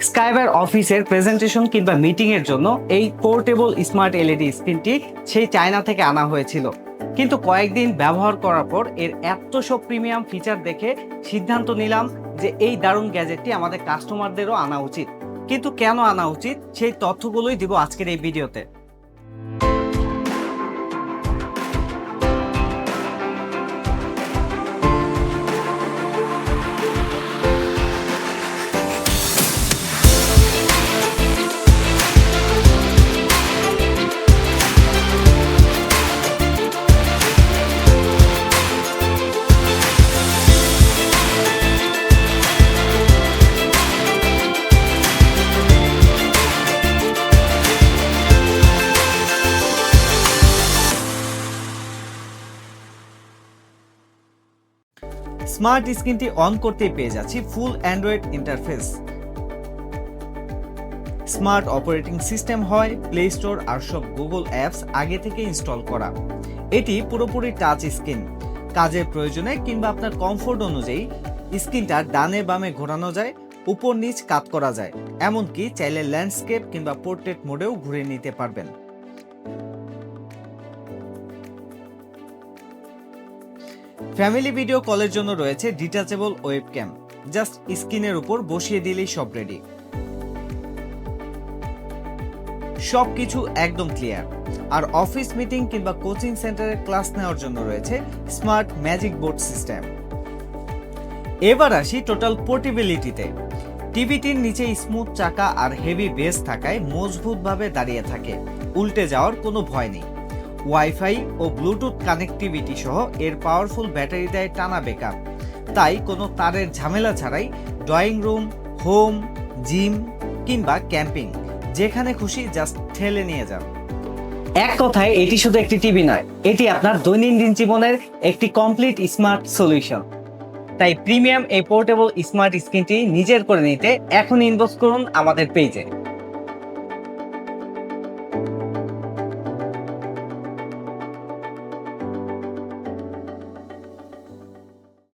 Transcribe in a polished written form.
স্কাইবার অফিসের প্রেজেন্টেশন কিংবা মিটিং এর জন্য এই পোর্টেবল স্মার্ট এলইডি স্ক্রিনটি সেই চায়না থেকে আনা হয়েছিল, কিন্তু কয়েকদিন ব্যবহার করার পর এর এত সব প্রিমিয়াম ফিচার দেখে সিদ্ধান্ত নিলাম যে এই দারুণ গ্যাজেটটি আমাদের কাস্টমারদেরও আনা উচিত। কিন্তু কেন আনা উচিত সেই তথ্যগুলোই দিব আজকের এই ভিডিওতে। স্মার্ট স্ক্রিনটি অন করতেই পেয়ে যাচ্ছি ফুল Android interface. Smart operating system হয়, প্লে স্টোর আর সব গুগল অ্যাপস আগে থেকে ইনস্টল করা। এটি পুরোপুরি টাচ স্ক্রিন। কাজের প্রয়োজনে কিংবা আপনার কমফোর্ট অনুযায়ী স্ক্রিনটা ডানে বামে ঘোরানো যায়, উপর নিচ কাত করা যায়, এমনকি চাইলে ল্যান্ডস্কেপ কিংবা পোর্ট্রেট মোডেও ঘুরে নিতে পারবেন। ফ্যামিলি ভিডিও কলের জন্য রয়েছে ডিটাচেবল ওয়েবক্যাম, জাস্ট স্ক্রিনের উপর বসিয়ে দিলেই সব রেডি। সবকিছু একদম ক্লিয়ার। আর অফিস মিটিং কিংবা কোচিং সেন্টারে ক্লাস নেওয়ার জন্য রয়েছে স্মার্ট ম্যাজিক বোর্ড সিস্টেম। এবার আসি টোটাল পোর্টেবিলিটিতে। টিভিটির নিচে স্মুথ চাকা আর হেভি বেস থাকায় মজবুতভাবে দাঁড়িয়ে থাকে, উল্টে যাওয়ার কোনো ভয় নেই। ওয়াইফাই ও ব্লুটুথ কানেক্টিভিটি সহ এর পাওয়ারফুল ব্যাটারি দেয় টানা ব্যাকআপ, তাই কোনো তারের ঝামেলা ছাড়াই ড্রয়িং রুম, হোম, জিম কিংবা ক্যাম্পিং যেখানে খুশি জাস্ট ঠেলে নিয়ে যান। এক কথায় এটি শুধু একটি টিভি নয়, এটি আপনার দৈনন্দিন জীবনের একটি কমপ্লিট স্মার্ট সলিউশন। তাই প্রিমিয়াম এই পোর্টেবল স্মার্ট স্ক্রিনটি নিজের করে নিতে এখন ইনবক্স করুন আমাদের পেজে।